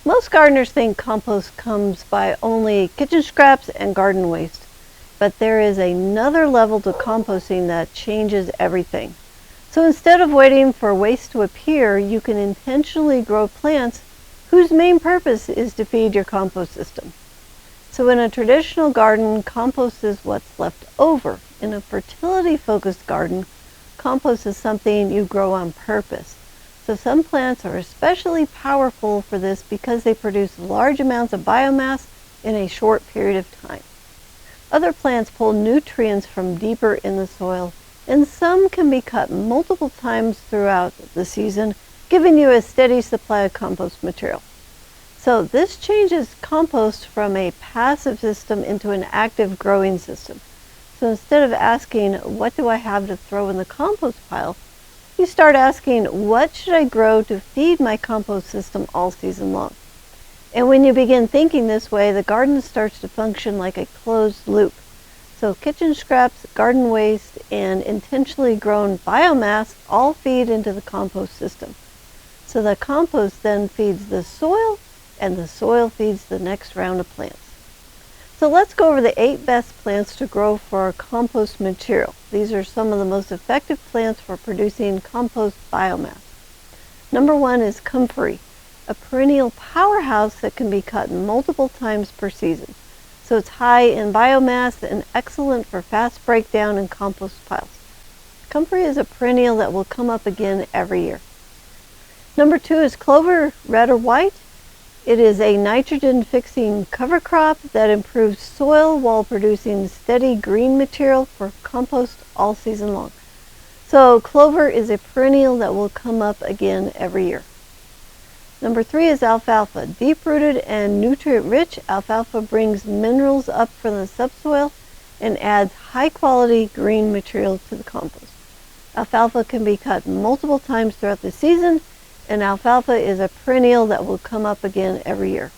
Most gardeners think compost comes by only kitchen scraps and garden waste, but there is another level to composting that changes everything. So instead of waiting for waste to appear, you can intentionally grow plants whose main purpose is to feed your compost system. So in a traditional garden, compost is what's left over. In a fertility-focused garden, compost is something you grow on purpose. So some plants are especially powerful for this because they produce large amounts of biomass in a short period of time. Other plants pull nutrients from deeper in the soil, and some can be cut multiple times throughout the season, giving you a steady supply of compost material. So this changes compost from a passive system into an active growing system. So instead of asking, what do I have to throw in the compost pile, you start asking, what should I grow to feed my compost system all season long? And when you begin thinking this way, the garden starts to function like a closed loop. So kitchen scraps, garden waste, and intentionally grown biomass all feed into the compost system. So the compost then feeds the soil, and the soil feeds the next round of plants. So let's go over the 8 best plants to grow for our compost material. These are some of the most effective plants for producing compost biomass. Number 1 is comfrey, a perennial powerhouse that can be cut multiple times per season. So it's high in biomass and excellent for fast breakdown in compost piles. Comfrey is a perennial that will come up again every year. Number 2 is clover, red or white. It is a nitrogen-fixing cover crop that improves soil while producing steady green material for compost all season long. So clover is a perennial that will come up again every year. Number 3 is alfalfa. Deep-rooted and nutrient-rich, alfalfa brings minerals up from the subsoil and adds high-quality green material to the compost. Alfalfa can be cut multiple times throughout the season, and alfalfa is a perennial that will come up again every year.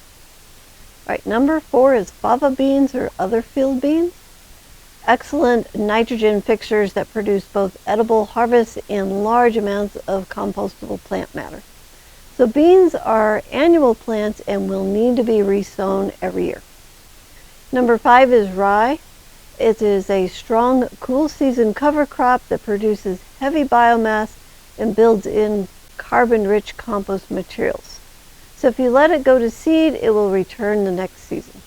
All right, number 4 is fava beans or other field beans. Excellent nitrogen fixers that produce both edible harvests and large amounts of compostable plant matter. So beans are annual plants and will need to be resown every year. Number 5 is rye. It is a strong, cool season cover crop that produces heavy biomass and builds in carbon-rich compost materials. So if you let it go to seed, it will return the next season.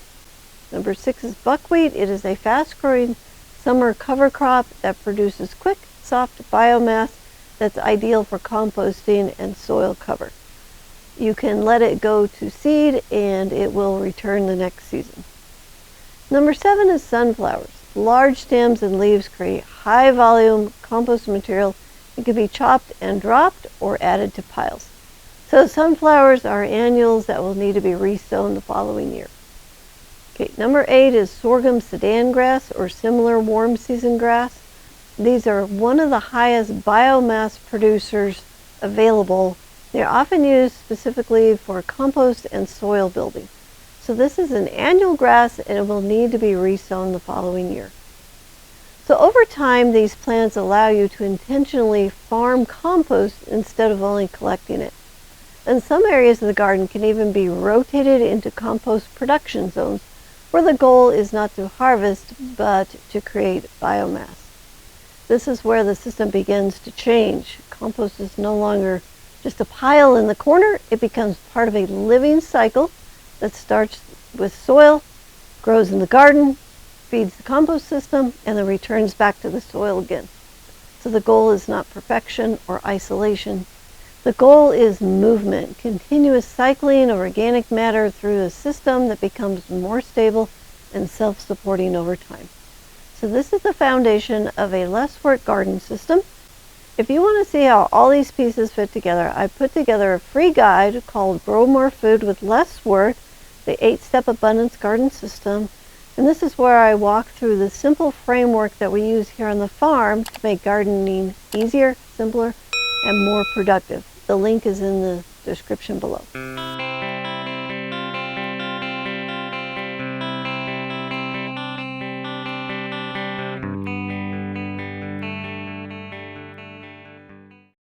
Number 6 is buckwheat. It is a fast-growing summer cover crop that produces quick, soft biomass that's ideal for composting and soil cover. You can let it go to seed and it will return the next season. Number 7 is sunflowers. Large stems and leaves create high volume compost material. It can be chopped and dropped or added to piles. So sunflowers are annuals that will need to be resown the following year. Okay, number 8 is sorghum-sudan grass or similar warm season grass. These are one of the highest biomass producers available. They're often used specifically for compost and soil building. So this is an annual grass and it will need to be resown the following year. So over time, these plants allow you to intentionally farm compost instead of only collecting it. And some areas of the garden can even be rotated into compost production zones where the goal is not to harvest, but to create biomass. This is where the system begins to change. Compost is no longer just a pile in the corner. It becomes part of a living cycle that starts with soil, grows in the garden, feeds the compost system, and then returns back to the soil again. So the goal is not perfection or isolation. The goal is movement, continuous cycling of organic matter through a system that becomes more stable and self-supporting over time. So this is the foundation of a less work garden system. If you want to see how all these pieces fit together, I put together a free guide called Grow More Food with Less Work, the 8-Step Abundance Garden System. And this is where I walk through the simple framework that we use here on the farm to make gardening easier, simpler, and more productive. The link is in the description below.